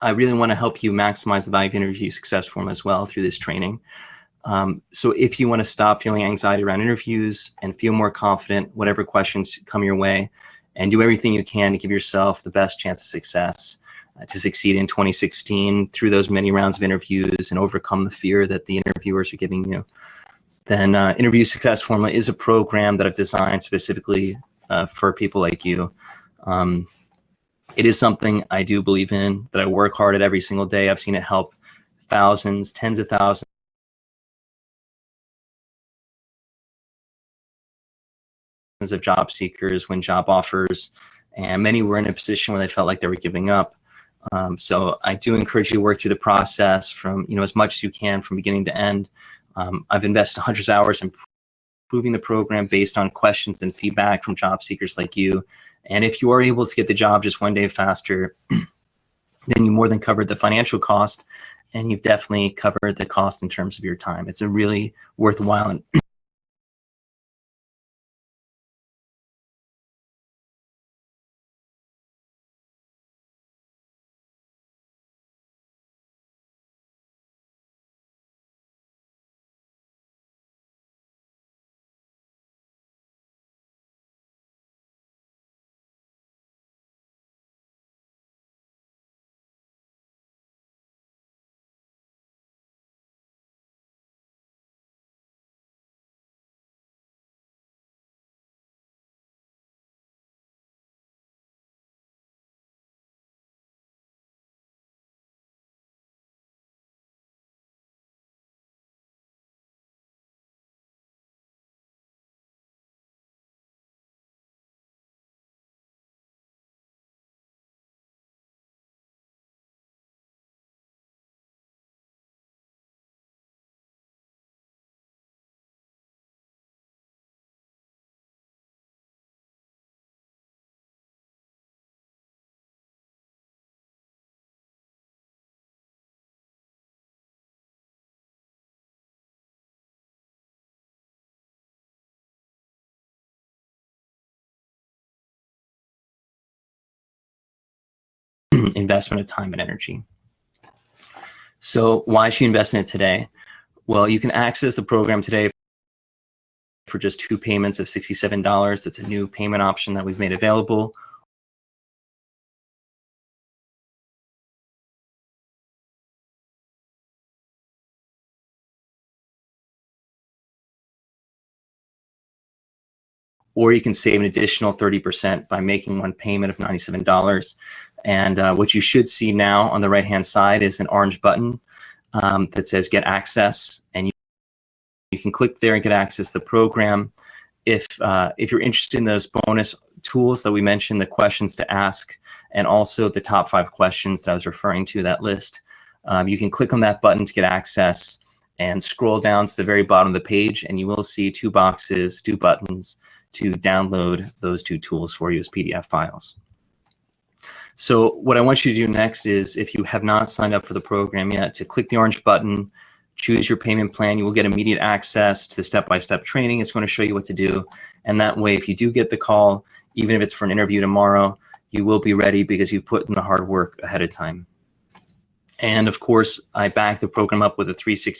I really want to help you maximize the value of interview success form as well through this training. So if you want to stop feeling anxiety around interviews and feel more confident, whatever questions come your way, and do everything you can to give yourself the best chance of success, to succeed in 2016 through those many rounds of interviews and overcome the fear that the interviewers are giving you, then Interview Success Formula is a program that I've designed specifically for people like you. It is something I do believe in, that I work hard at every single day. I've seen it help thousands, tens of thousands of job seekers win job offers, and many were in a position where they felt like they were giving up. So I do encourage you to work through the process from, as much as you can from beginning to end. I've invested hundreds of hours in improving the program based on questions and feedback from job seekers like you. And if you are able to get the job just one day faster, then you more than covered the financial cost, and you've definitely covered the cost in terms of your time. It's a really worthwhile investment of time and energy. So why should you invest in it today? Well, you can access the program today for just 2 payments of $67. That's a new payment option that we've made available. or you can save an additional 30% by making one payment of $97. And what you should see now on the right-hand side is an orange button that says Get Access, and you can click there and get access to the program. If you're interested in those bonus tools that we mentioned, the questions to ask, and also the top 5 questions that I was referring to, that list, you can click on that button to get access and scroll down to the very bottom of the page, and you will see 2 boxes, 2 buttons to download those 2 tools for you as PDF files. So what I want you to do next is, if you have not signed up for the program yet, to click the orange button, choose your payment plan. You will get immediate access to the step-by-step training. It's going to show you what to do. And that way, if you do get the call, even if it's for an interview tomorrow, you will be ready because you put in the hard work ahead of time. And of course, I back the program up with a 365